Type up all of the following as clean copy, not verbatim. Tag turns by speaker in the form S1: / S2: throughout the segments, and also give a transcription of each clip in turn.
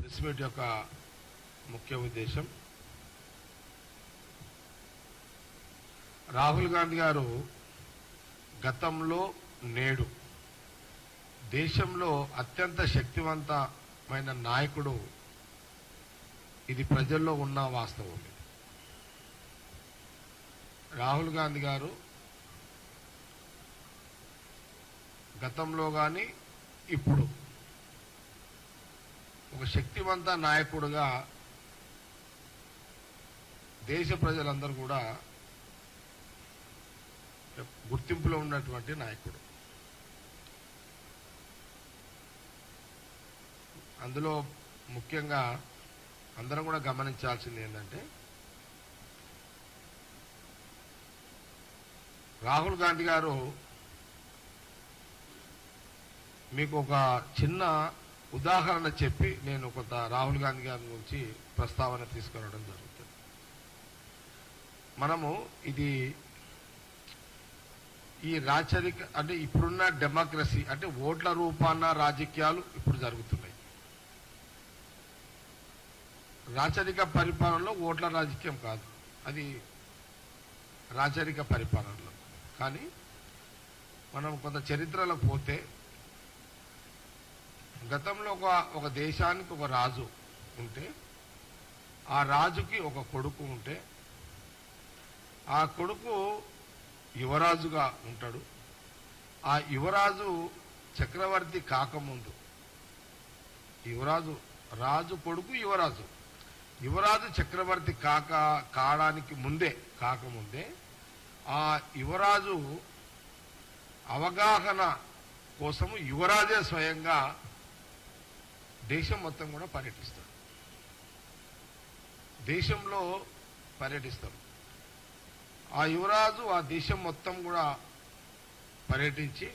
S1: Press meet యొక్క ముఖ్య ఉద్దేశం రాహుల్ గాంధీ గారు గతంలో నేడు దేశంలో అత్యంత శక్తివంతమైన నాయకుడు. ఇది ప్రజల్లో ఉన్న వాస్తవం. రాహుల్ గాంధీ గారు గతంలో కానీ ఇప్పుడు ఒక శక్తివంత నాయకుడుగా దేశ ప్రజలందరూ కూడా గుర్తింపులో ఉన్నటువంటి నాయకుడు. అందులో ముఖ్యంగా అందరం కూడా గమనించాల్సింది ఏంటంటే రాహుల్ గాంధీ గారు మీకు ఒక చిన్న ఉదాహరణ చెప్పి నేను కొంత రాహుల్ గాంధీ గారి గురించి ప్రస్తావన తీసుకురావడం జరుగుతుంది. మనము ఇది ఈ రాచరిక అంటే ఇప్పుడున్న డెమోక్రసీ అంటే ఓట్ల రూపాన రాజకీయాలు ఇప్పుడు జరుగుతున్నాయి. రాచరిక పరిపాలనలో ఓట్ల రాజకీయం కాదు, అది రాచరిక పరిపాలనలో. కానీ మనం కొంత చరిత్రలో పోతే గతంలో ఒక దేశానికి ఒక రాజు ఉంటే ఆ రాజుకి ఒక కొడుకు ఉంటే ఆ కొడుకు యువరాజుగా ఉంటాడు. ఆ యువరాజు చక్రవర్తి కాకముందు రాజు కొడుకు యువరాజు చక్రవర్తి కాకముందే ఆ యువరాజు అవగాహన కోసము యువరాజే స్వయంగా దేశం మొత్తం కూడా పర్యటిస్తాడు. దేశంలో పర్యటిస్తాడు. ఆ యువరాజు ఆ దేశం మొత్తం కూడా పర్యటించి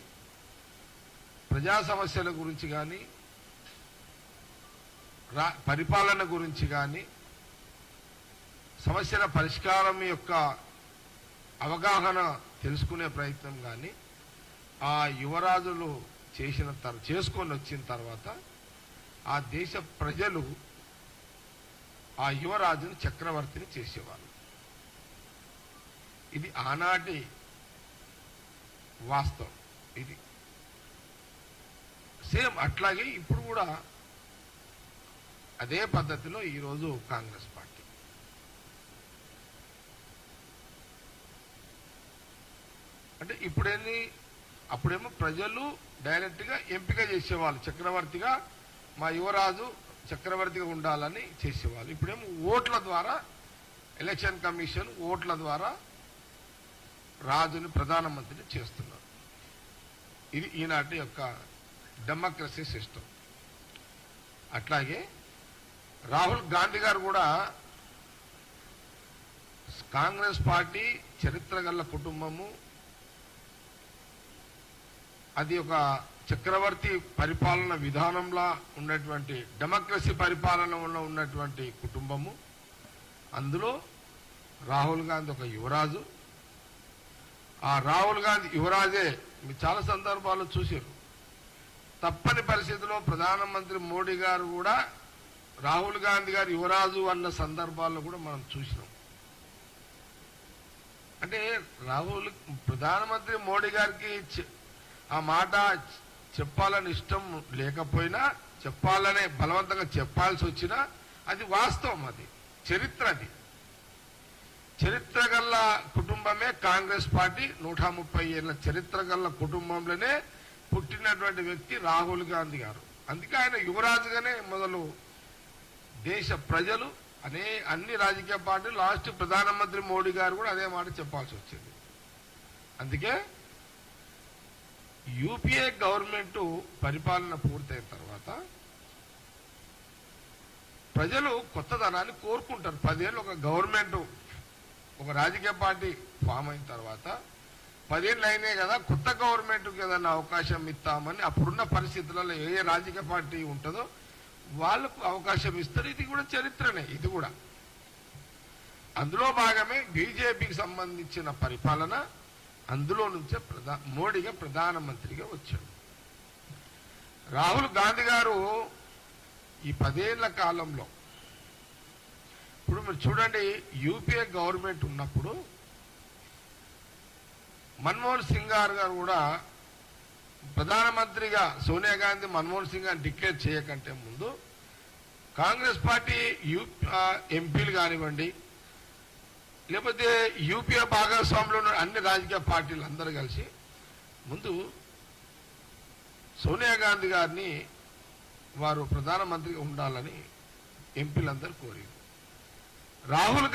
S1: ప్రజా సమస్యల గురించి కానీ పరిపాలన గురించి కానీ సమస్యల పరిష్కారం యొక్క అవగాహన తెలుసుకునే ప్రయత్నం కానీ ఆ యువరాజులు చేసుకొని వచ్చిన తర్వాత ఆ దేశ ప్రజలు ఆ యువరాజును చక్రవర్తిని చేసేవాళ్ళు. ఇది ఆనాటి వాస్తవం. ఇది సేమ్ అట్లాగే ఇప్పుడు కూడా అదే పద్ధతిలో ఈరోజు కాంగ్రెస్ పార్టీ అంటే అప్పుడేమో ప్రజలు డైరెక్ట్ గా ఎంపిక చేసేవాళ్ళు, చక్రవర్తిగా మా యువరాజు చక్రవర్తిగా ఉండాలని చేసేవాళ్ళు. ఇప్పుడేమో ఓట్ల ద్వారా ఎలక్షన్ కమిషన్ ఓట్ల ద్వారా రాజుని ప్రధానమంత్రిని చేస్తున్నారు. ఇది ఈనాటి యొక్క డెమోక్రసీ సిస్టమ్. అట్లాగే రాహుల్ గాంధీ గారు కూడా కాంగ్రెస్ పార్టీ చరిత్ర గల కుటుంబము, అది ఒక చక్రవర్తి పరిపాలన విధానంలో ఉన్నటువంటి డెమోక్రసీ పరిపాలనలో ఉన్నటువంటి కుటుంబము. అందులో రాహుల్ గాంధీ ఒక యువరాజు. ఆ రాహుల్ గాంధీ యువరాజే మీరు చాలా సందర్భాల్లో చూశారు. తప్పని పరిస్థితిలో ప్రధానమంత్రి మోడీ గారు కూడా రాహుల్ గాంధీ గారు యువరాజు అన్న సందర్భాల్లో కూడా మనం చూసినాం. అంటే ప్రధానమంత్రి మోడీ గారికి ఆ మాట చెప్పాలని ఇష్టం లేకపోయినా, చెప్పాలనే బలవంతంగా చెప్పాల్సి వచ్చినా అది వాస్తవం, అది చరిత్ర. అది చరిత్ర గల్ల కుటుంబమే కాంగ్రెస్ పార్టీ. 130 ఏళ్ల చరిత్ర గల్ల కుటుంబంలోనే పుట్టినటువంటి వ్యక్తి రాహుల్ గాంధీ గారు. అందుకే ఆయన యువరాజుగానే మొదలు దేశ ప్రజలు అన్ని రాజకీయ పార్టీలు లాస్ట్ ప్రధానమంత్రి మోడీ గారు కూడా అదే మాట చెప్పాల్సి వచ్చింది. అందుకే యూపీఏ గవర్నమెంట్ పరిపాలన పూర్తయిన తర్వాత ప్రజలు కొత్తదనాన్ని కోరుకుంటారు. 10 ఏళ్ళు ఒక గవర్నమెంట్, ఒక రాజకీయ పార్టీ ఫామ్ అయిన తర్వాత 10 ఏళ్ళు అయినాయి కదా, కొత్త గవర్నమెంట్కి ఏదైనా అవకాశం ఇస్తామని అప్పుడున్న పరిస్థితులలో ఏ రాజకీయ పార్టీ ఉంటుందో వాళ్ళకు అవకాశం ఇస్తారు. ఇది కూడా చరిత్రనే. ఇది కూడా అందులో భాగమే బీజేపీకి సంబంధించిన పరిపాలన. అందులో నుంచే మోడీగా ప్రధానమంత్రిగా వచ్చాడు. రాహుల్ గాంధీ గారు ఈ 10 ఏళ్ల కాలంలో ఇప్పుడు మీరు చూడండి, యూపీఏ గవర్నమెంట్ ఉన్నప్పుడు మన్మోహన్ సింగ్ గారు కూడా ప్రధానమంత్రిగా సోనియా గాంధీ మన్మోహన్ సింగ్ గారిని డిక్లేర్ చేయకంటే ముందు కాంగ్రెస్ పార్టీ ఎంపీలు కానివ్వండి, లేకపోతే యూపీఏ భాగస్వాములు ఉన్న అన్ని రాజకీయ పార్టీలు అందరూ కలిసి ముందు సోనియా గాంధీ గారిని వారు ప్రధానమంత్రిగా ఉండాలని ఎంపీలందరూ కోరారు. రాహుల్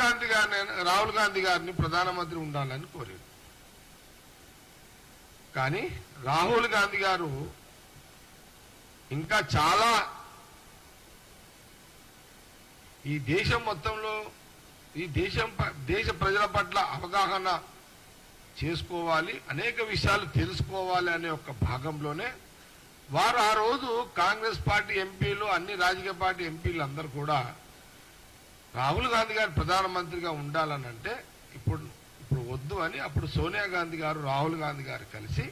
S1: గాంధీ గారిని ప్రధానమంత్రి ఉండాలని కోరారు. కానీ రాహుల్ గాంధీ గారు ఇంకా చాలా ఈ దేశం మొత్తంలో ఈ దేశ ప్రజల పట్ల అవగాహన చేసుకోవాలి, అనేక విషయాలు తెలుసుకోవాలి అనే ఒక భాగంలోనే వారు ఆ రోజు కాంగ్రెస్ పార్టీ ఎంపీలు, అన్ని రాజకీయ పార్టీ ఎంపీలు అందరూ కూడా రాహుల్ గాంధీ గారు ప్రధానమంత్రిగా ఉండాలని అంటే ఇప్పుడు వద్దు అని అప్పుడు సోనియా గాంధీ గారు రాహుల్ గాంధీ గారు కలిసి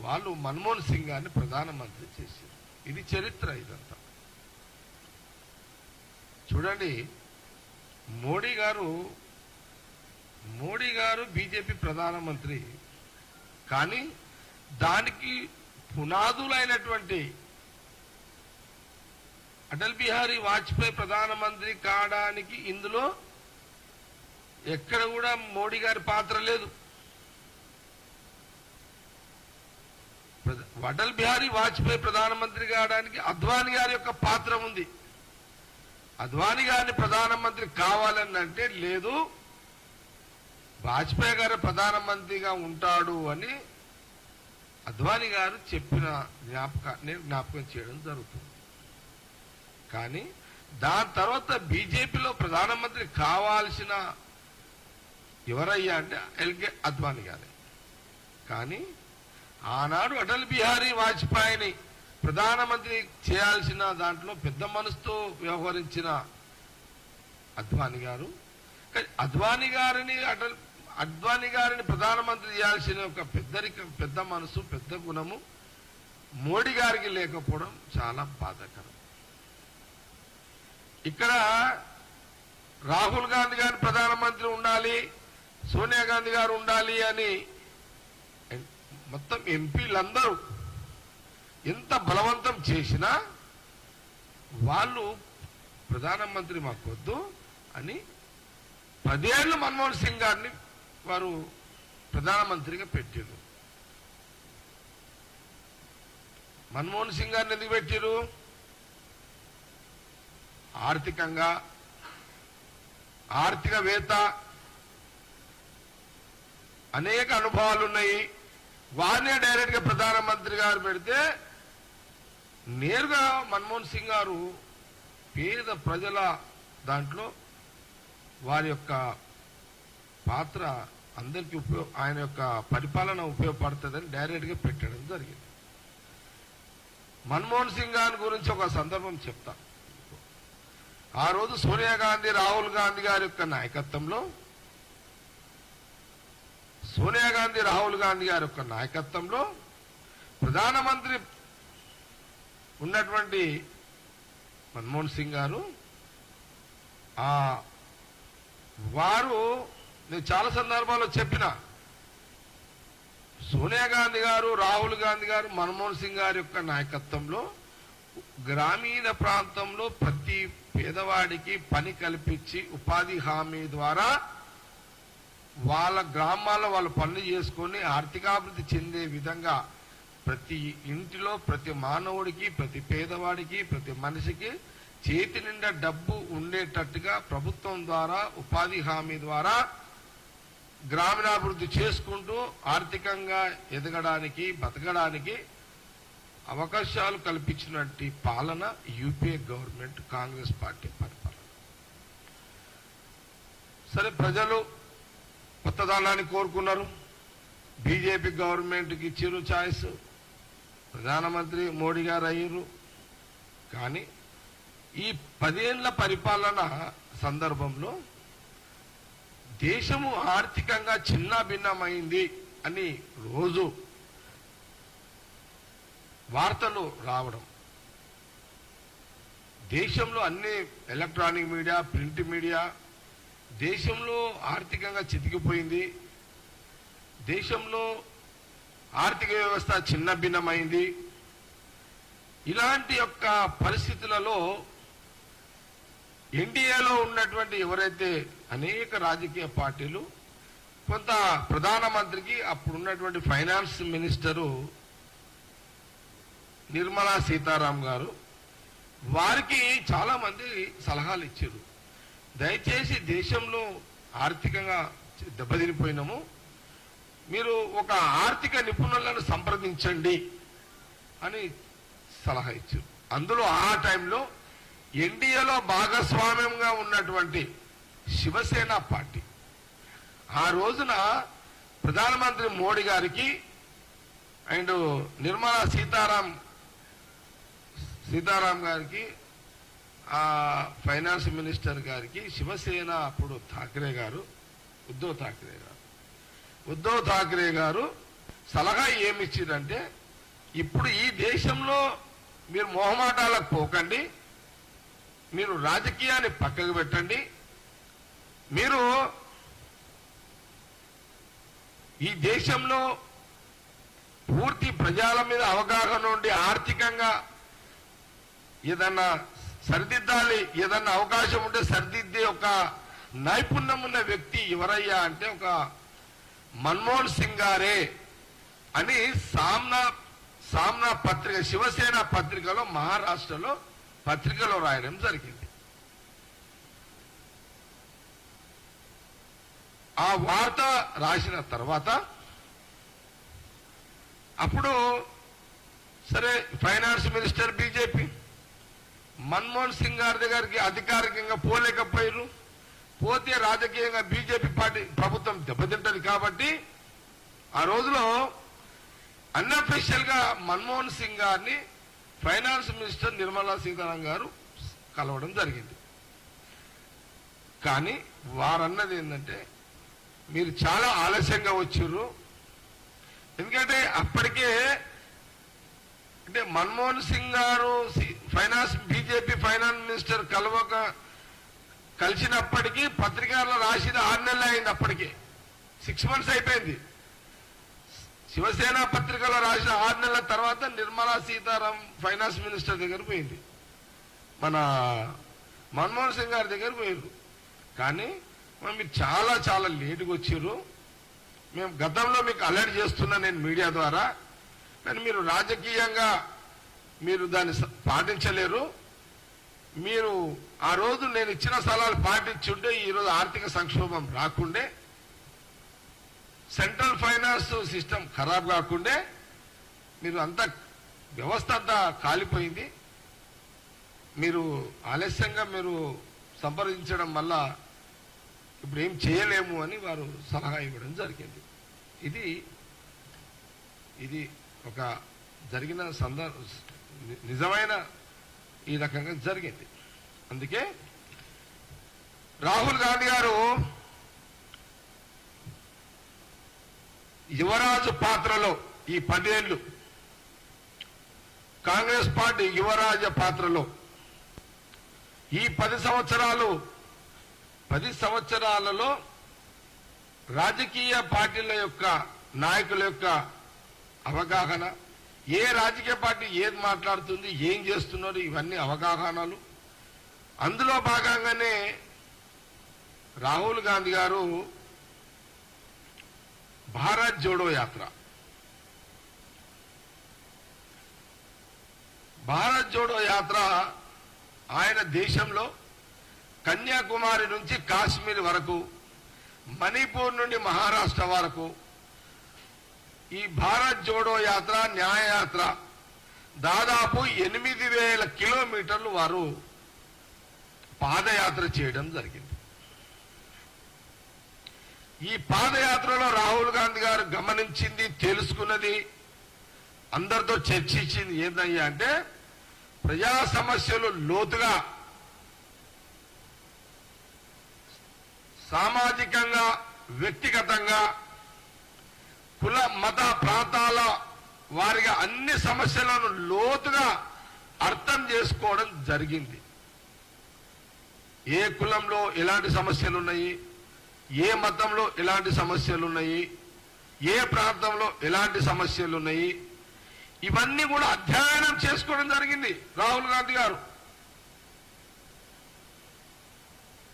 S1: వాళ్ళు మన్మోహన్ సింగ్ గారిని ప్రధానమంత్రి చేశారు. ఇది చరిత్ర. ఇదంతా చూడండి, మోడీ గారు బీజేపీ ప్రధానమంత్రి, కానీ దానికి పునాదులైనటువంటి అటల్ బిహారీ వాజ్పేయి ప్రధానమంత్రి కావడానికి ఇందులో ఎక్కడ కూడా మోడీ గారి పాత్ర లేదు. అటల్ బిహారీ వాజ్పేయి ప్రధానమంత్రి కావడానికి అద్వానీ గారి యొక్క పాత్ర ఉంది. అద్వానీ గారిని ప్రధానమంత్రి కావాలని అంటే లేదు, వాజ్పేయి గారు ప్రధానమంత్రిగా ఉంటాడు అని అద్వానీ గారు చెప్పిన జ్ఞాపకం చేయడం జరుగుతుంది. కానీ దాని తర్వాత బీజేపీలో ప్రధానమంత్రి కావాల్సిన ఎవరయ్యా అంటే ఎల్కే అద్వానీ గారే. కానీ ఆనాడు అటల్ బిహారీ వాజ్పేయిని ప్రధానమంత్రి చేయాల్సిన దాంట్లో పెద్ద మనసుతో వ్యవహరించిన అద్వానీ గారు, అద్వానీ గారిని ప్రధానమంత్రి చేయాల్సిన ఒక పెద్ద మనసు, పెద్ద గుణము మోడీ గారికి లేకపోవడం చాలా బాధాకరం. ఇక్కడ రాహుల్ గాంధీ గారిని ప్రధానమంత్రి ఉండాలి, సోనియా గాంధీ గారు ఉండాలి అని మొత్తం ఎంపీలందరూ ఎంత బలవంతం చేసినా వాళ్ళు ప్రధానమంత్రి మాకొద్దు అని 10 ఏళ్లు మన్మోహన్ సింగ్ గారిని వారు ప్రధానమంత్రిగా పెట్టారు. మన్మోహన్ సింగ్ గారిని ఎందుకు పెట్టారు? ఆర్థికవేత్త, అనేక అనుభవాలు ఉన్నాయి. వారినే డైరెక్ట్ గా ప్రధానమంత్రి గారు పెడితే నేరుగా మన్మోహన్ సింగ్ గారు పేద ప్రజల దాంట్లో వారి యొక్క పాత్ర అందరికీ ఆయన యొక్క పరిపాలన ఉపయోగపడుతుందని డైరెక్ట్ గా పెట్టడం జరిగింది. మన్మోహన్ సింగ్ గారి గురించి ఒక సందర్భం చెప్తా. ఆ రోజు సోనియా గాంధీ, రాహుల్ గాంధీ గారి యొక్క నాయకత్వంలో ప్రధానమంత్రి ఉన్నటువంటి మన్మోహన్ సింగ్ గారు వారు, నేను చాలా సందర్భాల్లో చెప్పిన, సోనియా గాంధీ గారు, రాహుల్ గాంధీ గారు, మన్మోహన్ సింగ్ గారి యొక్క నాయకత్వంలో గ్రామీణ ప్రాంతంలో ప్రతి పేదవాడికి పని కల్పించి ఉపాధి హామీ ద్వారా వాళ్ళ గ్రామాల్లో వాళ్ళు పనులు చేసుకొని ఆర్థికాభివృద్ధి చెందే విధంగా ప్రతి ఇంటిలో ప్రతి మానవుడికి, ప్రతి పేదవాడికి, ప్రతి మనిషికి చేతి నిండా డబ్బు ఉండేటట్టుగా ప్రభుత్వం ద్వారా ఉపాధి హామీ ద్వారా గ్రామీణాభివృద్ధి చేసుకుంటూ ఆర్థికంగా ఎదగడానికి, బతకడానికి అవకాశాలు కల్పించినటువంటి పాలన యూపీఏ గవర్నమెంట్, కాంగ్రెస్ పార్టీ పరిపాలన. సరే, ప్రజలు కొత్తదనాన్ని కోరుకున్నారు, బీజేపీ గవర్నమెంట్కి ఇచ్చిరు ఛాయిస్, ప్రధానమంత్రి మోడీ గారు అయ్యారు. కానీ ఈ 10 ఏళ్ల పరిపాలన సందర్భంలో దేశము ఆర్థికంగా చిన్నాభిన్నమైంది అని రోజు వార్తలు రావడం, దేశంలో అన్ని ఎలక్ట్రానిక్ మీడియా, ప్రింట్ మీడియా దేశంలో ఆర్థికంగా చితికిపోయింది. దేశంలో ఆర్థిక వ్యవస్థ చిన్న భిన్నమైంది. ఇలాంటి యొక్క పరిస్థితులలో ఎన్డీఏలో ఉన్నటువంటి ఎవరైతే అనేక రాజకీయ పార్టీలు కొంత ప్రధానమంత్రికి అప్పుడున్నటువంటి ఫైనాన్స్ మినిస్టరు నిర్మలా సీతారాం గారు వారికి చాలా మంది సలహాలు ఇచ్చారు. దయచేసి దేశంలో ఆర్థికంగా దెబ్బతినిపోయినాము, మీరు ఒక ఆర్థిక నిపుణులను సంప్రదించండి అని సలహా ఇచ్చారు. అందులో ఆ టైంలో ఎన్డీఏలో భాగస్వామ్యంగా ఉన్నటువంటి శివసేన పార్టీ ఆ రోజున ప్రధానమంత్రి మోడీ గారికి అండ్ నిర్మలా సీతారాం గారికి ఆ ఫైనాన్స్ మినిస్టర్ గారికి శివసేన అప్పుడు ఉద్ధవ్ ఠాక్రే గారు సలహా ఏమిచ్చిందంటే, ఇప్పుడు ఈ దేశంలో మీరు మొహమాటాలకు పోకండి, మీరు రాజకీయాన్ని పక్కకు పెట్టండి, మీరు ఈ దేశంలో పూర్తి ప్రజల మీద అవగాహన ఉండి ఆర్థికంగా ఏదన్నా సరిదిద్దాలి, ఏదన్నా అవకాశం ఉంటే సరిదిద్దే ఒక నైపుణ్యం ఉన్న వ్యక్తి ఎవరయ్యా అంటే ఒక మన్మోహన్ సింగ్ గారే అని సామ్నా పత్రిక, శివసేన పత్రికలో మహారాష్ట్రలో పత్రికలో రాయడం జరిగింది. ఆ వార్త రాసిన తర్వాత అప్పుడు సరే finance minister BJP Manmohan Singh గారి దగ్గరికి అధికారికంగా పోలేకపోయారు. పోతే రాజకీయంగా బీజేపీ పార్టీ ప్రభుత్వం దెబ్బతింటది కాబట్టి ఆ రోజులో అన్అఫీషియల్ గా మన్మోహన్ సింగ్ గారిని ఫైనాన్స్ మినిస్టర్ నిర్మలా సీతారామన్ గారు కలవడం జరిగింది. కానీ వారన్నది ఏంటంటే, మీరు చాలా ఆలస్యంగా వచ్చారు, ఎందుకంటే అప్పటికే అంటే మన్మోహన్ సింగ్ గారు బీజేపీ ఫైనాన్స్ మినిస్టర్ కలిసినప్పటికీ పత్రికల్లో రాసిన 6 నెలలు అయింది. అప్పటికే 6 months అయిపోయింది. శివసేన పత్రికలో రాసిన 6 నెలల తర్వాత నిర్మలా సీతారాం ఫైనాన్స్ మినిస్టర్ దగ్గర పోయింది, మన మన్మోహన్ సింగ్ గారి దగ్గర పోయారు. కానీ మీరు చాలా చాలా లేటుగా వచ్చారు, మేము గతంలో మీకు అలర్ట్ చేస్తున్నా నేను మీడియా ద్వారా, కానీ మీరు రాజకీయంగా మీరు దాన్ని పాటించలేరు, మీరు ఆ రోజు నేను ఇచ్చిన సలహాలు పాటించుంటే ఈరోజు ఆర్థిక సంక్షోభం రాకుండే, సెంట్రల్ ఫైనాన్స్ సిస్టమ్ ఖరాబ్ కాకుండే, మీరు అంతా వ్యవస్థ అంతా కాలిపోయింది, మీరు ఆలస్యంగా మీరు సంప్రదించడం వల్ల ఇప్పుడు ఏం చేయలేము అని వారు సలహా ఇవ్వడం జరిగింది. ఇది ఒక జరిగిన నిజమైన ఈ రకంగా జరిగింది. అందుకే రాహుల్ గాంధీ గారు యువరాజు పాత్రలో ఈ 10 ఏళ్లు కాంగ్రెస్ పార్టీ యువరాజ పాత్రలో ఈ 10 సంవత్సరాలలో రాజకీయ పార్టీల యొక్క నాయకుల యొక్క అవగాహన, ఏ రాజకీయ పార్టీ ఏది మాట్లాడుతుంది, ఏం చేస్తున్నారు, ఇవన్నీ అవగాహనలు. అందులో భాగంగానే రాహుల్ గాంధీ గారు భారత్ జోడో యాత్ర ఆయన దేశంలో కన్యాకుమారి నుంచి కాశ్మీర్ వరకు, మణిపూర్ నుండి మహారాష్ట్ర వరకు ఈ భారత్ జోడో యాత్ర, న్యాయయాత్ర దాదాపు 8,000 కిలోమీటర్లు వారు పాదయాత్ర చేయడం జరిగింది. ఈ పాదయాత్రలో రాహుల్ గాంధీ గారు గమనించింది, తెలుసుకున్నది, అందరితో చర్చించింది ఏందయ్యా అంటే, ప్రజా సమస్యలు లోతుగా సామాజికంగా, వ్యక్తిగతంగా, కుల మత ప్రాంతాల వారిగా అన్ని సమస్యలను లోతుగా అర్థం చేసుకోవడం జరిగింది. ఏ కులంలో ఎలాంటి సమస్యలు ఉన్నాయి, ఏ మతంలో ఎలాంటి సమస్యలు ఉన్నాయి, ఏ ప్రాంతంలో ఎలాంటి సమస్యలు ఉన్నాయి, ఇవన్నీ కూడా అధ్యయనం చేసుకోవడం జరిగింది రాహుల్ గాంధీ గారు.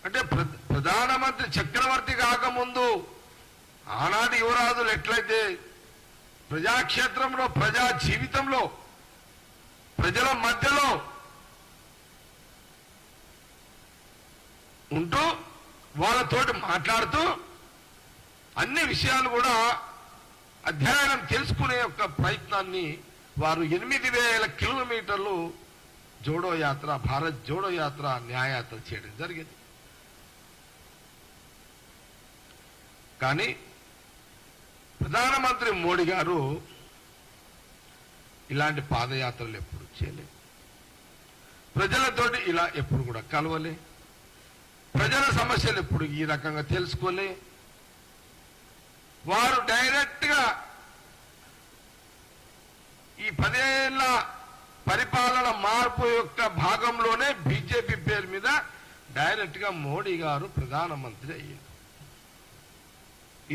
S1: అంటే ప్రధానమంత్రి చక్రవర్తి కాకముందు ఆనాటి యువరాజులు ఎట్లయితే ప్రజాక్షేత్రంలో, ప్రజా జీవితంలో, ప్రజల మధ్యలో ఉంటూ వాళ్ళతోటి మాట్లాడుతూ అన్ని విషయాలు కూడా అధ్యయనం తెలుసుకునే యొక్క ప్రయత్నాన్ని వారు 8,000 కిలోమీటర్లు జోడో యాత్ర, భారత్ జోడో యాత్ర, న్యాయయాత్ర చేయడం జరిగింది. కానీ ప్రధానమంత్రి మోడీ గారు ఇలాంటి పాదయాత్రలు ఎప్పుడు చేయలేదు. ప్రజలతోటి ఇలా ఎప్పుడు కూడా కలవలే. ప్రజల సమస్యలు ఎప్పుడు ఈ రకంగా తెలుసుకోలే. వారు డైరెక్ట్ గా ఈ 10 ఏళ్ల పరిపాలన మార్పు యొక్క భాగంలోనే బీజేపీ పేరు మీద డైరెక్ట్ గా మోడీ గారు ప్రధానమంత్రి అయ్యారు.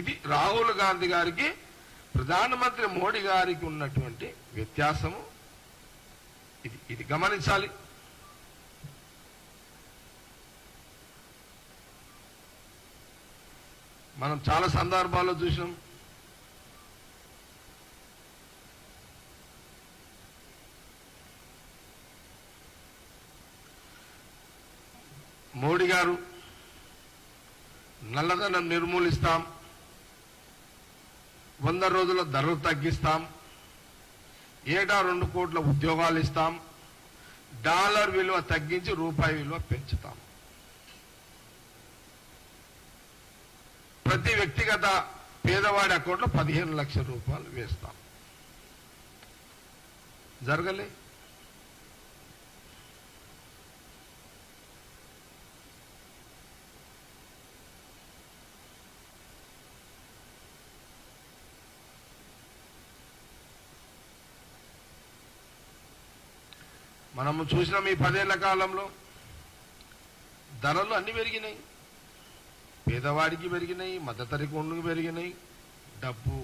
S1: ఇది రాహుల్ గాంధీ గారికి ప్రధానమంత్రి మోడీ గారికి ఉన్నటువంటి వ్యత్యాసము. ఇది గమనించాలి. మనం చాలా సందర్భాల్లో చూసినాం. మోడీ గారు నల్లధనం నిర్మూలిస్తాం, 100 రోజుల ధరలు తగ్గిస్తాం, ఏటా 2 కోట్ల ఉద్యోగాలు ఇస్తాం, డాలర్ విలువ తగ్గించి రూపాయి విలువ పెంచుతాం, ప్రతి వ్యక్తిగత పేదవాడి అకౌంట్లో 15 లక్షల రూపాయలు వేస్తాం. జరగలే. మనము చూసినాం ఈ 10 ఏళ్ల కాలంలో ధరలు అన్ని పెరిగినాయి. పేదవాడికి పెరిగినాయి, మధ్యతరగతి కొండకు పెరిగినాయి, డబ్బు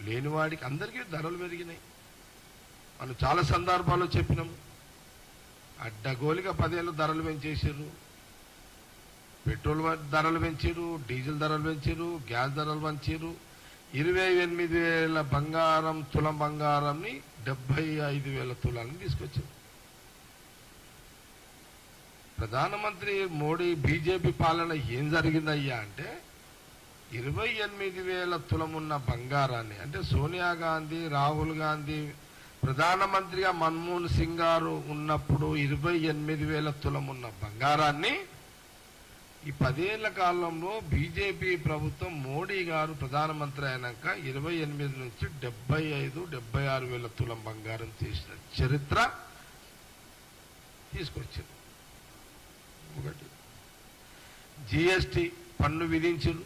S1: లేనివాడికి అందరికీ ధరలు పెరిగినాయి. మనం చాలా సందర్భాల్లో చెప్పినాము. అడ్డగోలిగా 10 ఏళ్ళు ధరలు పెంచేసారు. పెట్రోల్ ధరలు పెంచారు, డీజిల్ ధరలు పెంచారు, గ్యాస్ ధరలు పెంచారు. 28,000 బంగారం, తులం బంగారంని 75,000 తులాన్ని తీసుకొచ్చారు. ప్రధానమంత్రి మోడీ బీజేపీ పాలన ఏం జరిగిందయ్యా అంటే 28,000 తులమున్న బంగారాన్ని, అంటే సోనియా గాంధీ, రాహుల్ గాంధీ ప్రధానమంత్రిగా మన్మోహన్ సింగ్ గారు ఉన్నప్పుడు 28,000 తులమున్న బంగారాన్ని ఈ 10 ఏళ్ల కాలంలో బీజేపీ ప్రభుత్వం మోడీ గారు ప్రధానమంత్రి అయినాక 28 నుంచి 75,000-76,000 తులం బంగారం చేసిన చరిత్ర తీసుకొచ్చింది. ఒకటి జీఎస్టీ పన్ను విధించారు.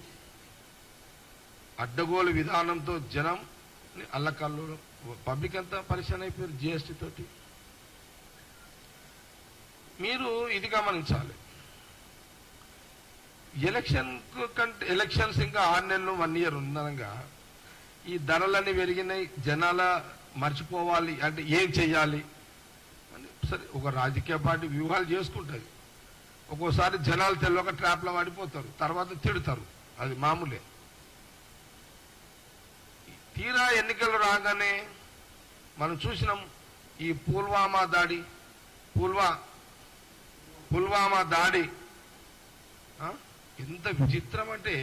S1: అడ్డగోలు విధానంతో జనం అల్లకల్లు, పబ్లిక్ అంతా పరిశాన్ అయిపోయారు జీఎస్టీ తోటి. మీరు ఇది గమనించాలి. ఎలక్షన్స్ ఇంకా 6 నెలలు 1 ఇయర్ ఉండగా ఈ ధరలన్నీ పెరిగినాయి. జనాల మర్చిపోవాలి అంటే ఏం చెయ్యాలి అని సరే ఒక రాజకీయ పార్టీ వ్యూహాలు చేసుకుంటుంది. ఒక్కోసారి జనాలు తెలియక ట్రాప్లో పడిపోతారు, తర్వాత తిడతారు, అది మామూలే. తీరా ఎన్నికలు రాగానే మనం చూసినాం ఈ పుల్వామా దాడి ఎంత విచిత్రం అంటే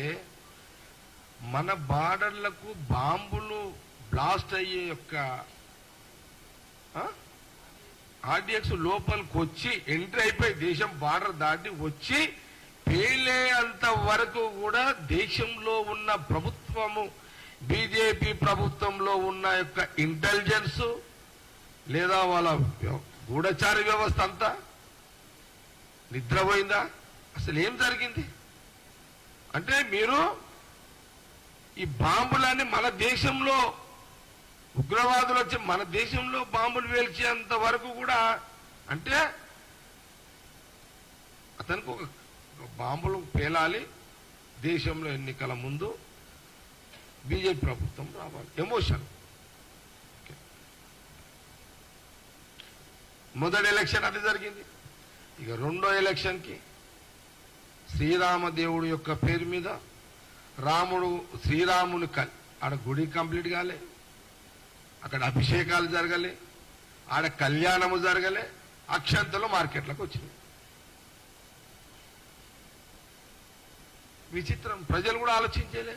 S1: మన బార్డర్లకు బాంబులు బ్లాస్ట్ అయ్యే యొక్క ఆర్డిఎక్స్ లోపలికి వచ్చి ఎంట్రీ అయిపోయి దేశం బార్డర్ దాటి వచ్చి పేలేంత వరకు కూడా దేశంలో ఉన్న ప్రభుత్వము, బీజేపీ ప్రభుత్వంలో ఉన్న యొక్క ఇంటెలిజెన్స్ లేదా వాళ్ళ గూఢచారి వ్యవస్థ అంతా నిద్రపోయిందా? అసలు ఏం జరిగింది అంటే మీరు ఈ బాంబులన్నీ మన దేశంలో ఉగ్రవాదులు వచ్చి మన దేశంలో బాంబులు వేల్చేంత వరకు కూడా అంటే అతనికి ఒక బాంబులు పేలాలి, దేశంలో ఎన్నికల ముందు బీజేపీ ప్రభుత్వం రావాలి. ఎమోషన్. మొదటి ఎలక్షన్ అది జరిగింది. ఇక రెండో ఎలక్షన్కి శ్రీరామదేవుడు యొక్క పేరు మీద శ్రీరాముని ఆడ గుడి కంప్లీట్ కాలే, అక్కడ అభిషేకాలు జరగలే, ఆడ కళ్యాణము జరగలే, అక్షంతలు మార్కెట్లకు వచ్చినాయి. విచిత్రం. ప్రజలు కూడా ఆలోచించలే.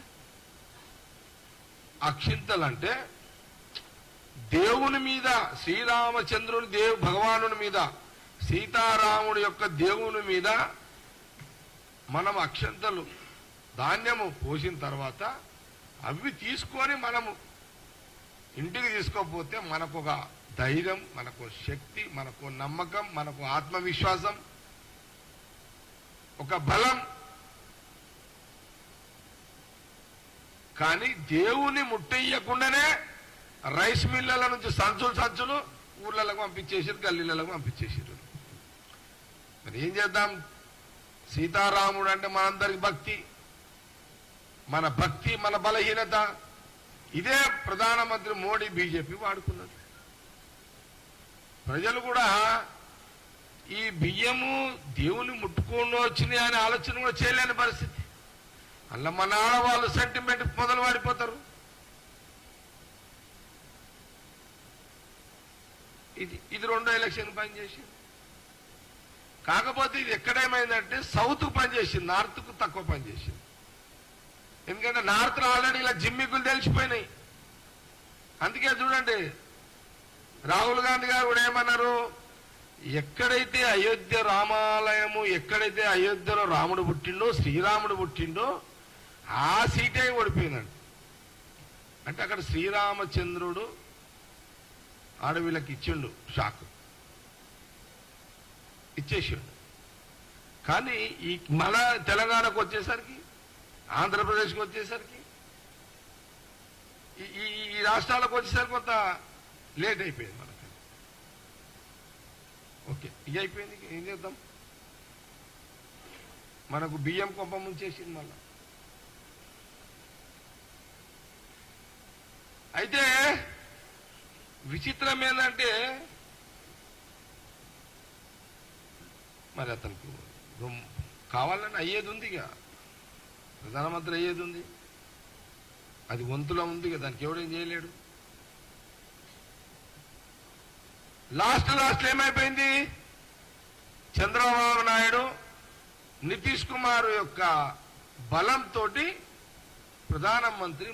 S1: అక్షింతలు అంటే దేవుని మీద, శ్రీరామచంద్రుని భగవానుని మీద, సీతారాముడి యొక్క దేవుని మీద మనం అక్షంతలు ధాన్యము పోసిన తర్వాత అవి తీసుకొని మనము ఇంటికి తీసుకోకపోతే మనకు ఒక ధైర్యం, మనకు శక్తి, మనకు నమ్మకం, మనకు ఆత్మవిశ్వాసం, ఒక బలం. కానీ దేవుని ముట్టయ్యకుండానే రైస్ మిల్లల నుంచి సంచులు ఊర్లకు పంపించేసారు, గల్లీలకు పంపించేసారు. మరి ఏం చేద్దాం? సీతారాముడు అంటే మనందరికి భక్తి, మన భక్తి మన బలహీనత. ఇదే ప్రధానమంత్రి మోడీ బీజేపీ వాడుకున్నది. ప్రజలు కూడా ఈ బియ్యము దేవుని ముట్టుకొని వచ్చినాయి అనే ఆలోచన కూడా చేయలేని పరిస్థితి. అలా మన ఆడవాళ్ళు సెంటిమెంట్ మొదలు వాడిపోతారు. ఇది రెండో ఎలక్షన్ పనిచేసింది. కాకపోతే ఇది ఎక్కడేమైందంటే సౌత్ పనిచేసింది, నార్త్కు తక్కువ పనిచేసింది. ఎందుకంటే నార్త్ లో ఆల్రెడీ ఇలా జిమ్మికులు తెలిసిపోయినాయి. అందుకే చూడండి, రాహుల్ గాంధీ గారు కూడా ఏమన్నారు, ఎక్కడైతే అయోధ్య రామాలయము, ఎక్కడైతే అయోధ్యలో రాముడు పుట్టిండో, శ్రీరాముడు పుట్టిండో ఆ సీటే ఓడిపోయిందండి. అంటే అక్కడ శ్రీరామచంద్రుడు ఆడవిళ్ళకి ఇచ్చిండు, షాక్ ఇచ్చేసిండు. కానీ ఈ మన తెలంగాణకు వచ్చేసరికి, ఆంధ్రప్రదేశ్కి వచ్చేసరికి, ఈ రాష్ట్రాలకు వచ్చేసరికి కొంత లేట్ అయిపోయింది మనకి. ఓకే, ఇక అయిపోయింది, ఏం చేద్దాం? మనకు బియ్యం కొంప ముంచేసింది మళ్ళా. అయితే విచిత్రం ఏంటంటే, మరి అతనికి కావాలని అయ్యేది ఉంది, ఇక ప్రధానమంత్రి అయ్యేది ఉంది, అది వంతులో ఉంది కదా, దానికి ఎవడేం చేయలేడు. లాస్ట్ ఏమైపోయింది? చంద్రబాబు నాయుడు, నితీష్ కుమార్ యొక్క బలంతో ప్రధానమంత్రి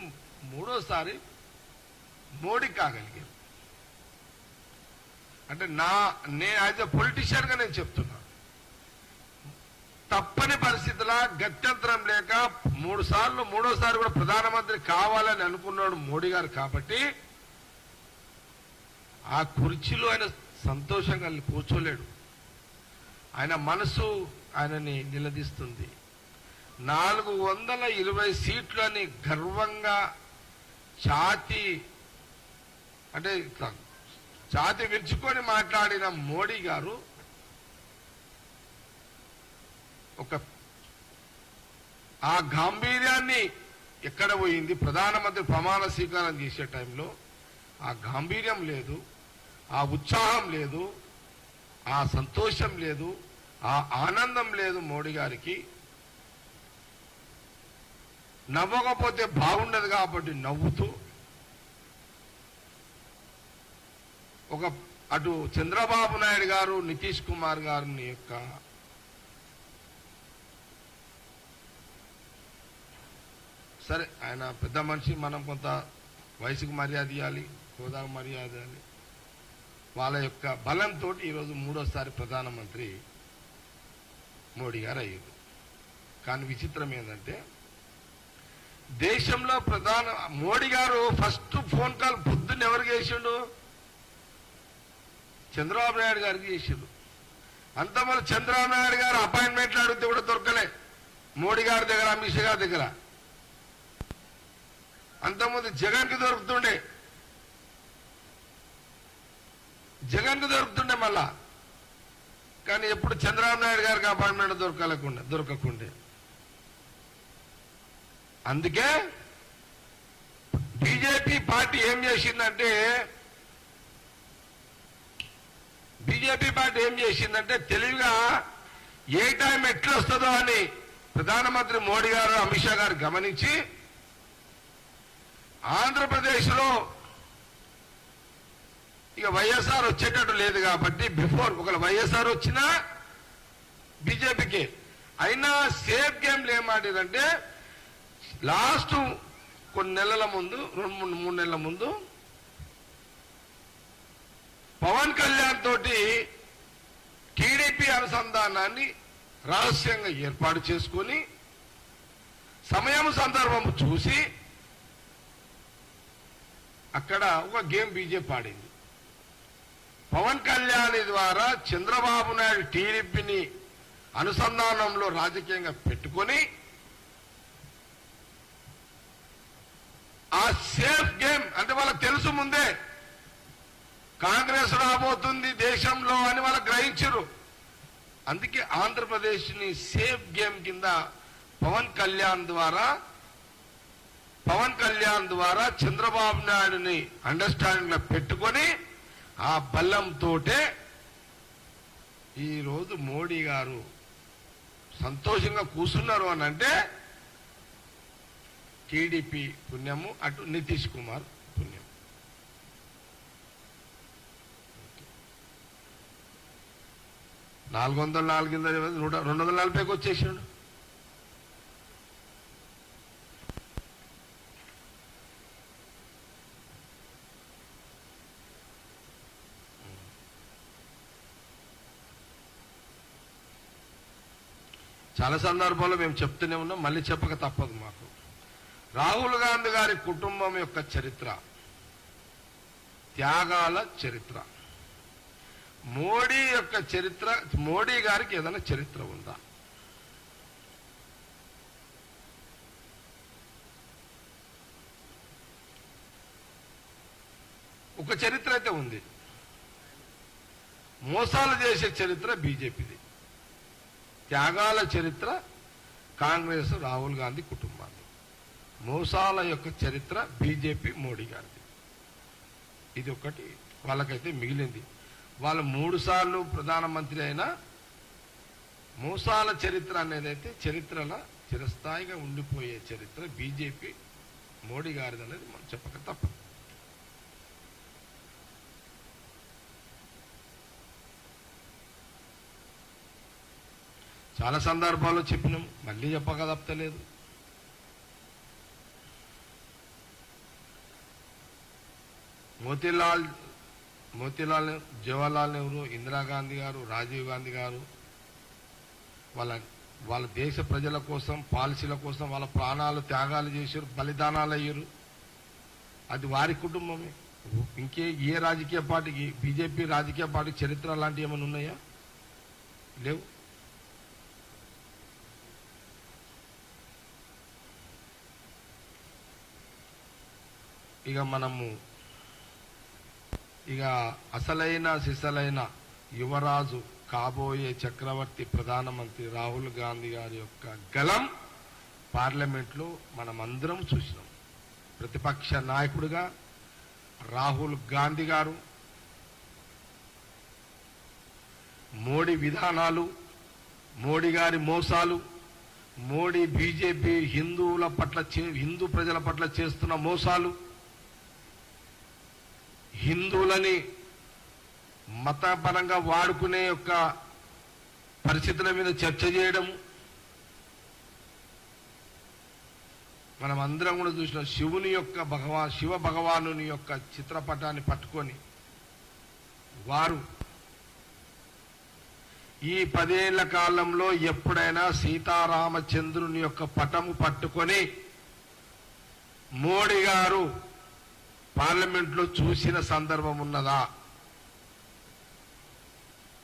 S1: మూడోసారి మోడీ కాగలిగారు. అంటే నేను యాజ్ ఎ పొలిటీషియన్ గా నేను చెప్తున్నా, తప్పని పరిస్థితుల గత్యంతరం లేక మూడోసారి కూడా ప్రధానమంత్రి కావాలని అనుకున్నాడు మోడీ గారు. కాబట్టి ఆ కుర్చీలో ఆయన సంతోషంగా కూర్చోలేడు. ఆయన మనసు ఆయనని నిలదీస్తుంది. 420 సీట్లు అని గర్వంగా ఛాతి విరుచుకొని మాట్లాడిన మోడీ గారు ఆ గాంభీర్యాన్ని ఎక్కడ పోయింది? ప్రధానమంత్రి ప్రమాణ స్వీకారం చేసే టైంలో ఆ గాంభీర్యం లేదు, ఆ ఉత్సాహం లేదు, ఆ సంతోషం లేదు, ఆ ఆనందం లేదు మోడీ గారికి. నవ్వకపోతే బాగుండదు కాబట్టి నవ్వుతూ అటు చంద్రబాబు నాయుడు గారు, నితీష్ కుమార్ గారిని యొక్క సరే ఆయన పెద్ద మనిషి, మనం కొంత వయసుకు మర్యాద ఇవ్వాలి, హోదాకు మర్యాద ఇవ్వాలి. వాళ్ళ యొక్క బలంతో ఈరోజు మూడోసారి ప్రధానమంత్రి మోడీ గారు అయ్యారు. కానీ విచిత్రం ఏంటంటే, దేశంలో మోడీ గారు ఫస్ట్ ఫోన్ కాల్ పొద్దున్న ఎవరికి చేసిండు? చంద్రబాబు నాయుడు గారికి చేసిండు. అంతమంది చంద్రబాబు నాయుడు గారు అపాయింట్మెంట్లు అడిగితే కూడా దొరకలే మోడీ గారి దగ్గర, అమిత్ షా గారి దగ్గర. అంతకుముందు జగన్ కి దొరుకుతుండే మళ్ళా. కానీ ఎప్పుడు చంద్రబాబు నాయుడు గారికి అపాయింట్మెంట్ దొరకకుండే. అందుకే బీజేపీ పార్టీ ఏం చేసిందంటే తెలివిగా ఏ టైం ఎట్లా వస్తుందో అని ప్రధానమంత్రి మోడీ గారు అమిత్ షా గారు గమనించి ఆంధ్రప్రదేశ్లో ఇక వైఎస్ఆర్ వచ్చేటట్టు లేదు కాబట్టి బిఫోర్ ఒకవేళ వైఎస్ఆర్ వచ్చినా బీజేపీకి అయినా సేఫ్ గేమ్లు ఏం ఆడారంటే లాస్ట్ కొన్ని నెలల ముందు 2-3 నెలల ముందు పవన్ కళ్యాణ్ తోటి టీడీపీ అనుసంధానాన్ని రహస్యంగా ఏర్పాటు చేసుకుని సమయం సందర్భం చూసి అక్కడ ఒక గేమ్ బీజేపీ ఆడింది. పవన్ కళ్యాణ్ ద్వారా చంద్రబాబు నాయుడు టీడీపీని అనుసంధానంలో రాజకీయంగా పెట్టుకొని ఆ సేఫ్ గేమ్ అంటే వాళ్ళకి తెలుసు ముందే కాంగ్రెస్ రాబోతుంది దేశంలో అని వాళ్ళు గ్రహించరు. అందుకే ఆంధ్రప్రదేశ్ ని సేఫ్ గేమ్ కింద పవన్ కళ్యాణ్ ద్వారా చంద్రబాబు నాయుడుని అండర్స్టాండింగ్ లో పెట్టుకొని ఆ బలంతోటే ఈరోజు మోడీ గారు సంతోషంగా కూర్చున్నారు అని అంటే టీడీపీ పుణ్యము, అటు నితీష్ కుమార్ పుణ్యం. $404 240కి వచ్చేసాడు. చాలా సందర్భాల్లో మేము చెప్తూనే ఉన్నాం, మళ్ళీ చెప్పక తప్పదు మాకు. రాహుల్ గాంధీ గారి కుటుంబం యొక్క చరిత్ర, త్యాగాల చరిత్ర, మోడీ యొక్క చరిత్ర, మోడీ గారికి ఏదైనా చరిత్ర ఉందా? ఒక చరిత్ర అయితే ఉంది. మోసాలు చేసే చరిత్ర బీజేపీది, త్యాగాల చరిత్ర కాంగ్రెస్ రాహుల్ గాంధీ కుటుంబాన్ని, మోసాల యొక్క చరిత్ర బీజేపీ మోడీ గారిది. ఇది ఒకటి వాళ్ళకైతే మిగిలింది. వాళ్ళు 3 సార్లు ప్రధానమంత్రి అయినా మోసాల చరిత్ర అనేది అయితే చరిత్రలో చిరస్థాయిగా ఉండిపోయే చరిత్ర బీజేపీ మోడీ గారిది అనేది మనం చెప్పక తప్పదు. చాలా సందర్భాల్లో చెప్పినాం, మళ్ళీ చెప్పక తప్పలేదు. మోతీలాల్ జవహర్లాల్ నెహ్రూ, ఇందిరాగాంధీ గారు, రాజీవ్ గాంధీ గారు వాళ్ళ దేశ ప్రజల కోసం, పాలసీల కోసం వాళ్ళ ప్రాణాలు త్యాగాలు చేశారు, బలిదానాలు అయ్యారు. అది వారి కుటుంబమే. ఏ రాజకీయ పార్టీకి, బీజేపీ రాజకీయ పార్టీకి చరిత్ర లాంటివి ఏమైనా ఉన్నాయా? లేవు. ఇక అసలైన సిసలైన యువరాజు, కాబోయే చక్రవర్తి ప్రధానమంత్రి రాహుల్ గాంధీ గారి యొక్క గలం పార్లమెంట్లో మనమందరం చూసినాం. ప్రతిపక్ష నాయకుడిగా రాహుల్ గాంధీ గారు మోడీ విధానాలు, మోడీ గారి మోసాలు, మోడీ బీజేపీ హిందూ ప్రజల పట్ల చేస్తున్న మోసాలు, హిందువులని మతపరంగా వాడుకునే యొక్క పరిస్థితుల మీద చర్చ చేయడం మనం అందరం కూడా చూసిన. శివ భగవానుని యొక్క చిత్రపటాన్ని పట్టుకొని వారు ఈ 10 ఏళ్ల కాలంలో ఎప్పుడైనా సీతారామచంద్రుని యొక్క పటము పట్టుకొని మోడీ గారు పార్లమెంట్లో చూసిన సందర్భం ఉన్నదా?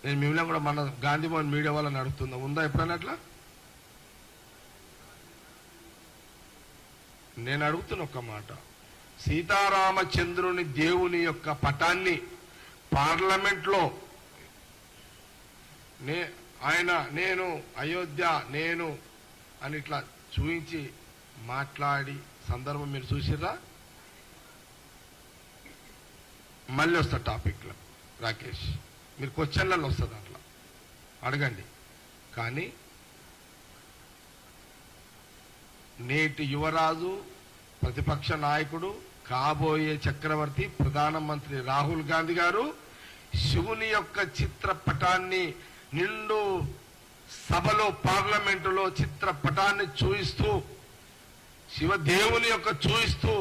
S1: నేను మిమ్మల్ని కూడా మన గాంధీభవన్ మీడియా వాళ్ళని అడుగుతున్నా, ఉందా ఎప్పుడైనా అట్లా? నేను అడుగుతున్న ఒక్క మాట, సీతారామచంద్రుని దేవుని యొక్క పటాన్ని పార్లమెంట్లో నేను అయోధ్య నేను అని ఇట్లా చూపించి మాట్లాడి సందర్భం మీరు చూసిర్రా? మళ్ళీ వస్తా టాపిక్లో రాకేష్, మీరు క్వశ్చన్లలో వస్తుంది అట్లా అడగండి. కానీ నేటి యువరాజు, ప్రతిపక్ష నాయకుడు, కాబోయే చక్రవర్తి, ప్రధానమంత్రి రాహుల్ గాంధీ గారు శివుని యొక్క చిత్రపటాన్ని నిండు సభలో, పార్లమెంటులో చిత్రపటాన్ని చూయిస్తూ, శివదేవుని యొక్క చూయిస్తూ,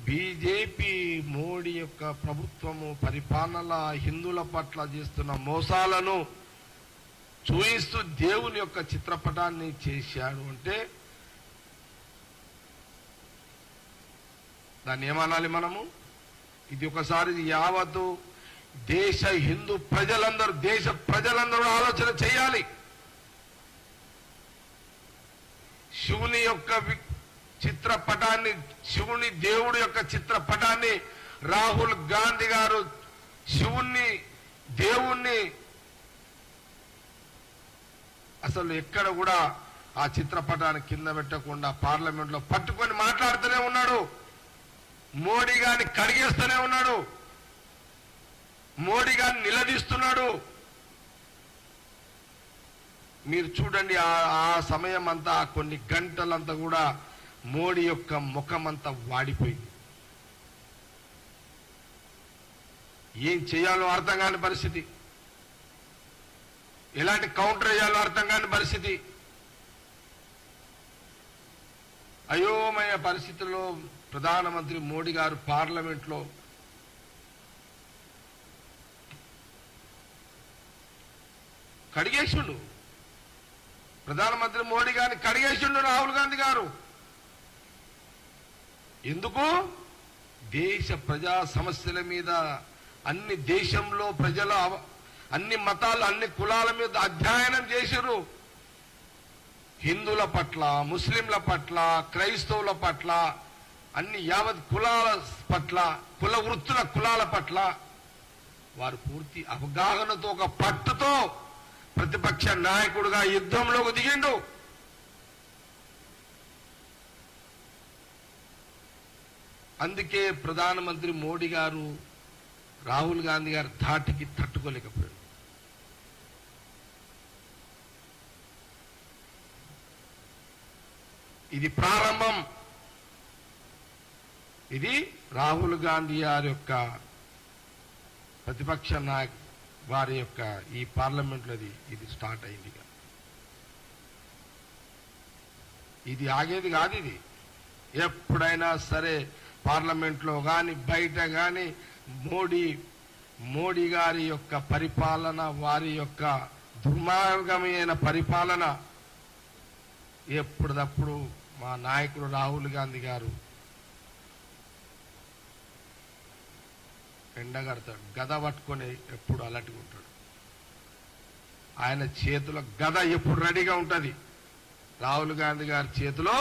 S1: బీజేపీ మోడీ యొక్క ప్రభుత్వము పరిపాలన హిందువుల పట్ల చేస్తున్న మోసాలను చూయిస్తూ దేవుని యొక్క చిత్రపటాన్ని చేశాడు అంటే దాన్ని ఏమనాలి మనము? ఇది ఒకసారి యావత్తు దేశ హిందూ ప్రజలందరూ, దేశ ప్రజలందరూ ఆలోచన చేయాలి. శివుని యొక్క చిత్రపటాన్ని, శివుని దేవుడి యొక్క చిత్రపటాన్ని రాహుల్ గాంధీ గారు శివుణ్ణి, దేవుణ్ణి అసలు ఎక్కడ కూడా ఆ చిత్రపటాన్ని కింద పెట్టకుండా పార్లమెంట్ లో పట్టుకొని మాట్లాడుతూనే ఉన్నాడు. మోడీ గారిని కడిగేస్తూనే ఉన్నాడు. మోడీ గారిని నిలదీస్తున్నాడు. మీరు చూడండి, ఆ సమయం అంతా, కొన్ని గంటలంతా కూడా మోడీ యొక్క ముఖం అంతా వాడిపోయింది. ఏం చేయాలో అర్థం కాని పరిస్థితి, ఎలాంటి కౌంటర్ వేయాలో అర్థం కాని పరిస్థితి, అయోమయ పరిస్థితుల్లో ప్రధానమంత్రి మోడీ గారు పార్లమెంట్లో కడిగేసిండు. ప్రధానమంత్రి మోడీ గారిని కడిగేసిండు రాహుల్ గాంధీ గారు. ఎందుకు? దేశ ప్రజా సమస్యల మీద, అన్ని దేశంలో ప్రజల అన్ని మతాలు, అన్ని కులాల మీద అధ్యయనం చేశారు. హిందువుల పట్ల, ముస్లింల పట్ల, క్రైస్తవుల పట్ల, అన్ని యావత్ కులాల పట్ల, కుల వృత్తుల కులాల పట్ల వారు పూర్తి అవగాహనతో, ఒక పట్టుతో ప్రతిపక్ష నాయకుడుగా యుద్ధంలోకి దిగిండు. అందుకే ప్రధానమంత్రి మోడీ గారు రాహుల్ గాంధీ గారి ధాటికి తట్టుకోలేకపోయాడు. ఇది ప్రారంభం. ఇది రాహుల్ గాంధీ గారి యొక్క ప్రతిపక్ష నాయకు వారి యొక్క ఈ పార్లమెంట్లో ఇది స్టార్ట్ అయింది. ఇది ఆగేది కాదు. ఇది ఎప్పుడైనా సరే పార్లమెంట్లో కానీ బయట కానీ మోడీ గారి యొక్క పరిపాలన, వారి యొక్క దుర్మార్గమైన పరిపాలన ఎప్పుడప్పుడు మా నాయకుడు రాహుల్ గాంధీ గారు ఎండగడతాడు. గద పట్టుకొని ఎప్పుడు అలర్ట్గా ఉంటాడు. ఆయన చేతిలో గద ఎప్పుడు రెడీగా ఉంటుంది. రాహుల్ గాంధీ గారి చేతిలో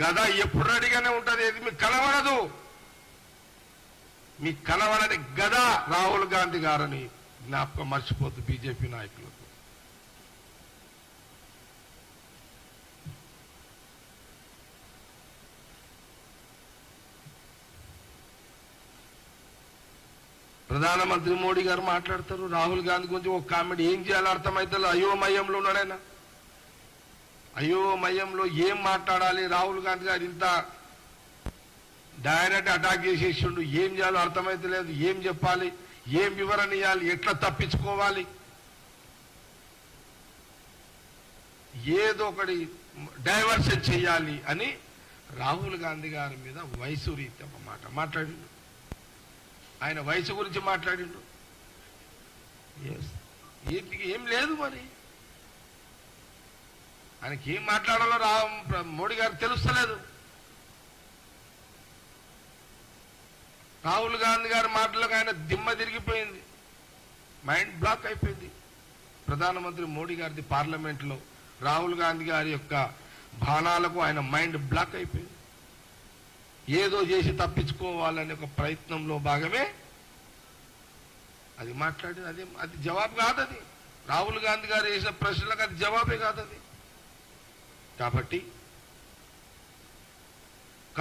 S1: గద ఎప్పుడు రెడీగానే ఉంటుంది. ఇది మీకు కనబడదు. మీకు కనబడని గద రాహుల్ గాంధీ గారని జ్ఞాపకం మర్చిపోతూ బీజేపీ నాయకులకు. ప్రధానమంత్రి మోడీ గారు మాట్లాడతారు, రాహుల్ గాంధీ గురించి ఒక కామెంట్ ఏం చేయాలో అర్థమైతే అయోమయంలో ఉన్నాడైనా. అయోమయంలో ఏం మాట్లాడాలి? రాహుల్ గాంధీ గారు ఇంత డైరెక్ట్ అటాక్ చేసేసిండు. ఏం చేయాలో అర్థమైతే లేదు. ఏం చెప్పాలి, ఏం వివరణ ఇవ్వాలి, ఎట్లా తప్పించుకోవాలి, ఏదో ఒకటి డైవర్షన్ చేయాలి అని రాహుల్ గాంధీ గారి మీద వయసు రీత్యా ఒక మాట మాట్లాడిండు. ఆయన వయసు గురించి మాట్లాడిండు. ఏం లేదు మరి ఆయనకి ఏం మాట్లాడాలో మోడీ గారికి తెలుస్తలేదు. రాహుల్ గాంధీ గారి మాటలకు ఆయన దిమ్మ తిరిగిపోయింది, మైండ్ బ్లాక్ అయిపోయింది. ప్రధానమంత్రి మోడీ గారిది పార్లమెంట్లో రాహుల్ గాంధీ గారి యొక్క బాణాలకు ఆయన మైండ్ బ్లాక్ అయిపోయింది. ఏదో చేసి తప్పించుకోవాలనే ఒక ప్రయత్నంలో భాగమే అది మాట్లాడింది. అది జవాబు కాదు. రాహుల్ గాంధీ గారు వేసిన ప్రశ్నలకు అది జవాబే కాదు అది. కాబట్టి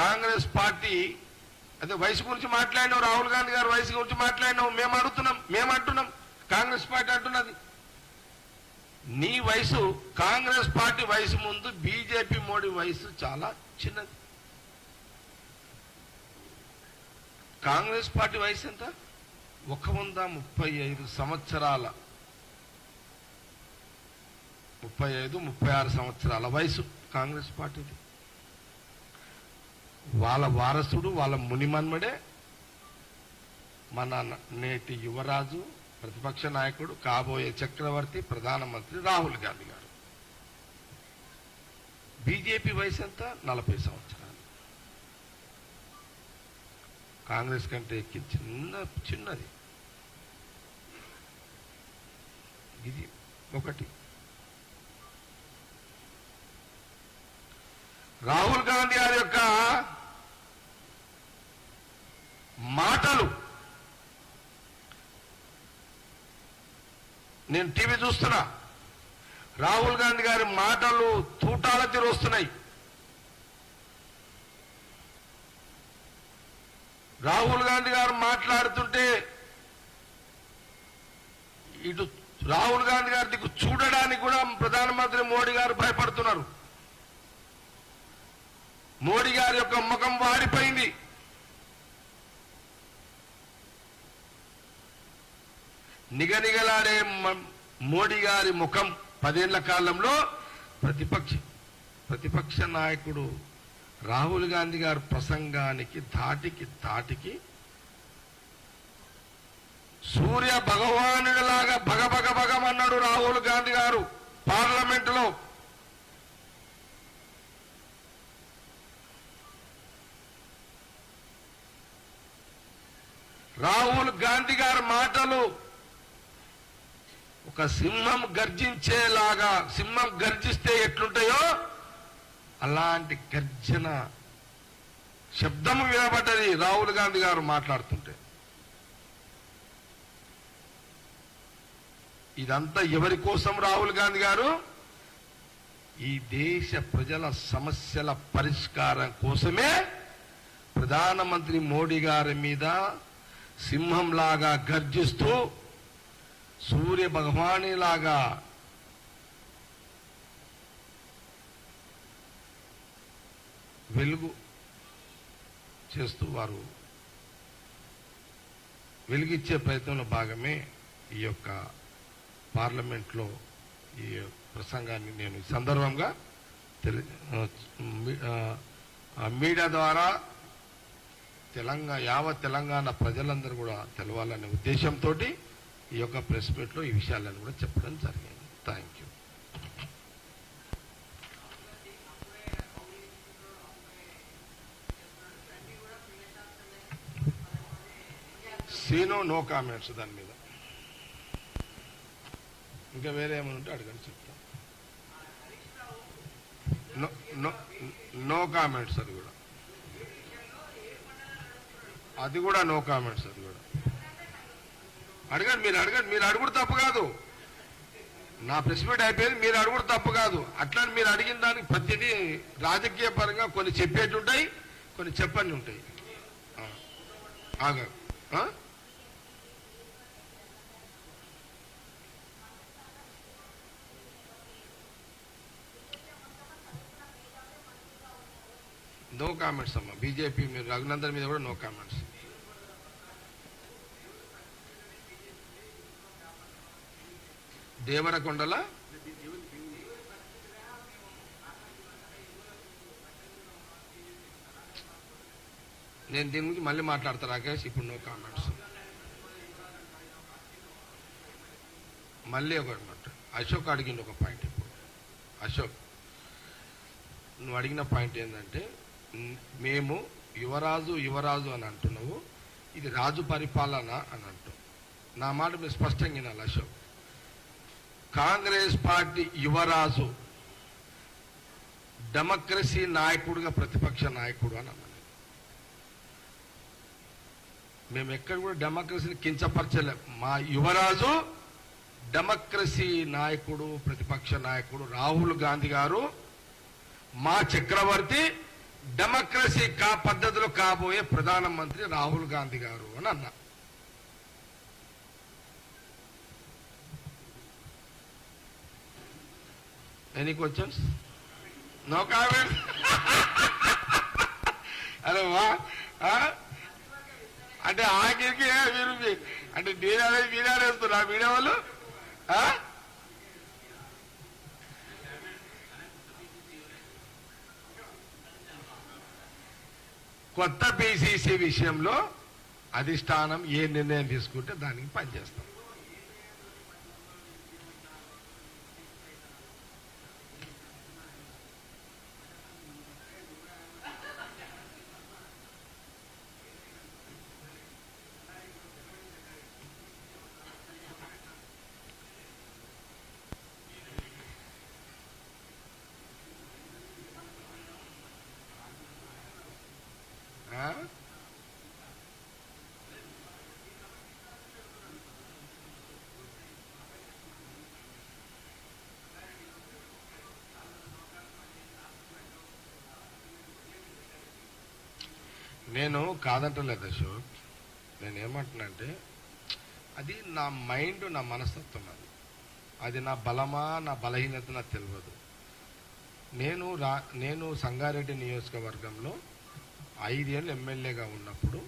S1: కాంగ్రెస్ పార్టీ అదే వయసు గురించి మాట్లాడినావు, రాహుల్ గాంధీ గారు వయసు గురించి మాట్లాడినావు, మేము అంటున్నాం కాంగ్రెస్ పార్టీ అంటున్నది నీ వయసు కాంగ్రెస్ పార్టీ వయసు ముందు బీజేపీ మోడీ వయసు చాలా చిన్నది. కాంగ్రెస్ పార్టీ వయసు ఎంత? 135 సంవత్సరాల 36 సంవత్సరాల వయసు కాంగ్రెస్ పార్టీది. వాళ్ళ వారసుడు వాళ్ళ మునిమన్మడే మన నేటి యువరాజు ప్రతిపక్ష నాయకుడు కాబోయే చక్రవర్తి ప్రధానమంత్రి రాహుల్ గాంధీ గారు. బీజేపీ వయసు ఎంత? 40 సంవత్సరాలు. కాంగ్రెస్ కంటే చిన్నది. ఇది ఒకటి. రాహుల్ గాంధీ గారి యొక్క మాటలు నేను టీవీ చూస్తున్నా, రాహుల్ గాంధీ గారి మాటలు తూటాల తీరొస్తున్నాయి. రాహుల్ గాంధీ గారు మాట్లాడుతుంటే ఇటు రాహుల్ గాంధీ గారి దిక్కు చూడడానికి కూడా ప్రధానమంత్రి మోడీ గారు భయపడుతున్నారు. మోడీ గారి యొక్క ముఖం వాడిపోయింది. నిగనిగలాడే మోడీ గారి ముఖం 10 ఏళ్ల కాలంలో ప్రతిపక్ష నాయకుడు రాహుల్ గాంధీ గారి ప్రసంగానికి తాటికి సూర్య భగవానుడిలాగా భగమన్నాడు రాహుల్ గాంధీ గారు పార్లమెంటులో. రాహుల్ గాంధీ గారి మాటలు ఒక సింహం గర్జించేలాగా, సింహం గర్జిస్తే ఎట్లుంటాయో అలాంటి గర్జన శబ్దము వినబడ్డది రాహుల్ గాంధీ గారు మాట్లాడుతుంటే. ఇదంతా ఎవరి కోసం? రాహుల్ గాంధీ గారు ఈ దేశ ప్రజల సమస్యల పరిష్కారం కోసమే ప్రధానమంత్రి మోడీ గారి మీద సింహంలాగా గర్జిస్తూ సూర్య భగవానిలాగా వెలుగు చేస్తూ వారు వెలుగిచ్చే ప్రయత్నంలో భాగమే ఈ యొక్క పార్లమెంట్లో ఈ ప్రసంగాన్ని నేను ఈ సందర్భంగా మీడియా ద్వారా యావత్ తెలంగాణ ప్రజలందరూ కూడా తెలవాలనే ఉద్దేశంతో ఈ యొక్క ప్రెస్ మీట్లో ఈ విషయాలను కూడా చెప్పడం జరిగింది. Thank you. Seenu no comments దాని మీద. ఇంకా వేరే ఏమైనా ఉంటే అడగండి, చెప్తాను. No comments. అది కూడా నో కామెంట్స్. అది కూడా అడగండి, మీరు అడుగుడు తప్పు కాదు. నా ప్రెస్ మీట్ అయిపోయింది, మీరు అడుగుడు తప్పు కాదు. అట్లా మీరు అడిగిన దానికి ప్రతిదీ రాజకీయ పరంగా కొన్ని చెప్పేటి ఉంటాయి, కొన్ని చెప్పని ఉంటాయి. నో కామెంట్స్ అమ్మా. బీజేపీ మీరు రఘునందన్ మీద కూడా నో కామెంట్స్. దేవరకొండల నేను దీని గురించి మళ్ళీ మాట్లాడతా రాకేష్. ఇప్పుడు నో కామెంట్స్. మళ్ళీ ఒకటి మాట. అశోక్ అడిగింది ఒక పాయింట్. ఇప్పుడు అశోక్, నువ్వు అడిగిన పాయింట్ ఏంటంటే, మేము యువరాజు అని అంటున్నావు, ఇది రాజు పరిపాలన అని అంటావు. నా మాట మీరు స్పష్టంగా వినాలి అశోక్. కాంగ్రెస్ పార్టీ యువరాజు డెమోక్రసీ నాయకుడుగా ప్రతిపక్ష నాయకుడు అని అన్నది. మేము ఎక్కడ కూడా డెమోక్రసీని కించపరచలేం. మా యువరాజు డెమోక్రసీ నాయకుడు, ప్రతిపక్ష నాయకుడు రాహుల్ గాంధీ గారు మా చక్రవర్తి, డెమోక్రసీ పద్ధతిలో కాబోయే ప్రధానమంత్రి రాహుల్ గాంధీ గారు అని అన్నా. Any questions? No comment. అరే వా, అంటే ఆఖరికి మీరు అంటే మీరేస్తున్నా మీడియా వాళ్ళు. కొత్త పిసిసి విషయంలో అధిష్టానం ఏ నిర్ణయం తీసుకుంటే దానికి పనిచేస్తాం. నేను కాదంటలేదు అశోక్, నేనేమంటున్నానంటే అది నా మైండ్, నా మనస్తత్వం. అది నా బలమా నా బలహీనత నాకు తెలియదు. నేను సంగారెడ్డి నియోజకవర్గంలో 5 ఏళ్ళు ఎమ్మెల్యేగా ఉన్నప్పుడు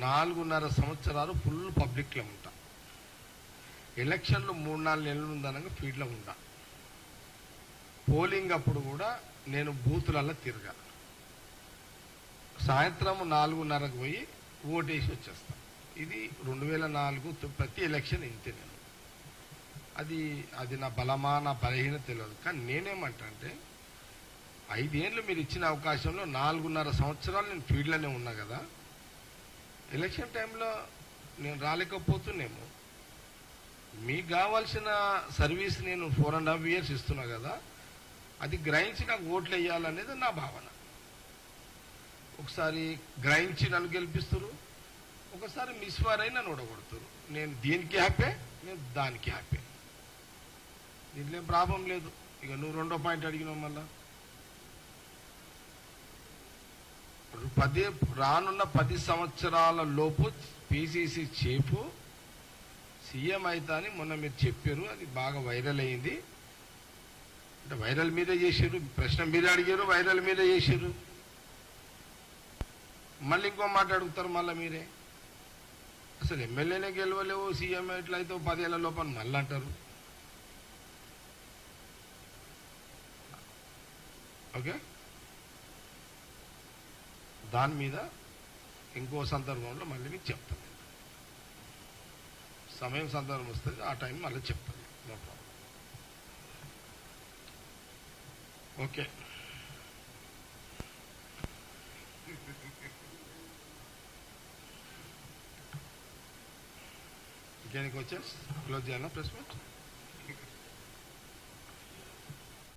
S1: 4.5 సంవత్సరాలు ఫుల్ పబ్లిక్లో ఉంటా. ఎలక్షన్లు 3-4 నెలలు ఉందనగా ఫీల్డ్లో ఉంటా. పోలింగ్ అప్పుడు కూడా నేను బూతులలో తిరగా. సాయంత్రం 4:30కు పోయి ఓటేసి వచ్చేస్తాను. ఇది 2004 ప్రతి ఎలక్షన్ ఇంతే. నేను అది నా బలమా నా బలహీన తెలియదు. కానీ నేనేమంటే 5 ఏళ్ళు మీరు ఇచ్చిన అవకాశంలో 4.5 సంవత్సరాలు నేను ఫీల్డ్లోనే ఉన్నా కదా. ఎలక్షన్ టైంలో నేను రాలేకపోతున్నామో, మీకు కావాల్సిన సర్వీస్ నేను 4.5 years ఇస్తున్నా కదా, అది గ్రహించి నాకు ఓట్లు వేయాలనేది నా భావన. ఒకసారి గ్రహించి నన్ను గెలిపిస్తారు, ఒకసారి మిస్ఫైర్ అయి నన్ను ఓడగొడతారు. నేను దీనికి హ్యాపీ, నేను దానికి హ్యాపీ. దీంట్లో ఏం ప్రాబ్లం లేదు. ఇక నువ్వు 2వ పాయింట్ అడిగినావు. మళ్ళా రానున్న 10 సంవత్సరాల లోపు పిసిసి చీఫ్ సీఎం అవుతా అని మొన్న మీరు చెప్పారు. అది బాగా వైరల్ అయింది. అంటే వైరల్ మీదే చేసారు, ప్రశ్న మీరే అడిగారు, వైరల్ మీదే చేసారు. మళ్ళీ ఇంకో మాట అడుగుతారు మళ్ళీ మీరే. అసలు ఎమ్మెల్యేనే గెలవలేవు, సీఎం ఎట్లయితే 10 ఏళ్ల లోపల మళ్ళీ అంటారు. ఓకే, దాని మీద ఇంకో సందర్భంలో మళ్ళీ మీకు చెప్తాను. సమయం సందర్భం వస్తుంది, ఆ టైం మళ్ళీ చెప్తాను. No problem. ఓకే, ఇంకేనికి వచ్చేసి క్లోజ్ చేయాలా ప్రెస్ మీట్?